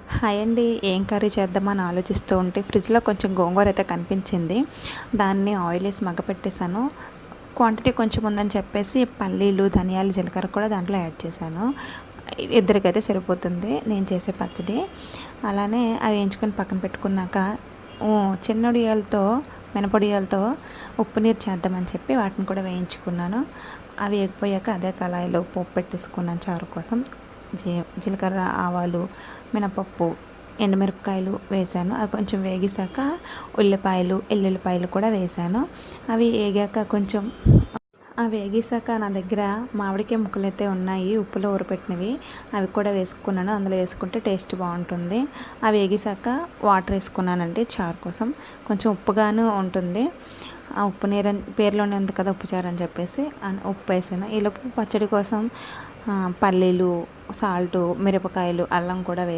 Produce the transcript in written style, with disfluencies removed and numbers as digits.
Hi అండి. ఏం curry చేద్దామని ఆలోచిస్తూ ఉంటే ఫ్రిడ్జ్‌లో కొంచెం గోంగూర అయితే కనిపించింది. దాన్ని ఆయిల్ ఏసి మగ్గపెట్టేసాను. క్వాంటిటీ కొంచెం ఉందని చెప్పేసి పల్లీలు, ధనియాలు, జీలకర్ర కూడా దాంట్లో యాడ్ చేశాను. ఇద్దరికైతే సరిపోతుంది నేను చేసే పచ్చడి. అలానే అవి వేయించుకొని పక్కన పెట్టుకున్నాక చిన్నొడియాలతో మినపొడియాలతో ఉప్పు నీరు చేద్దామని చెప్పి వాటిని కూడా వేయించుకున్నాను. అవి వేగిపోయాక అదే కళాయిలో పోపు పెట్టేసుకున్నాను చారు కోసం. జీలకర్ర, ఆవాలు, మినపప్పు, ఎండుమిరపకాయలు వేసాను. అవి కొంచెం వేగేసాక ఉల్లిపాయలు, ఎల్లుల్లిపాయలు కూడా వేసాను. అవి వేగాక వేగేసాక నా దగ్గర మామిడికాయ ముక్కలైతే ఉన్నాయి, ఉప్పులో ఊరపెట్టినవి. అవి కూడా వేసుకున్నాను. అందులో వేసుకుంటే టేస్ట్ బాగుంటుంది. అవి వేగేసాక వాటర్ వేసుకున్నానండి చారు కోసం. కొంచెం ఉప్పుగాను ఉంటుంది. ఆ ఉప్పు నీరు పేరులోనే ఉంది కదా ఉప్పు చారు అని చెప్పేసి ఉప్పు వేసాను. ఈలోపు పచ్చడి కోసం పల్లీలు, సాల్టు, మిరపకాయలు, అల్లం కూడా వేసి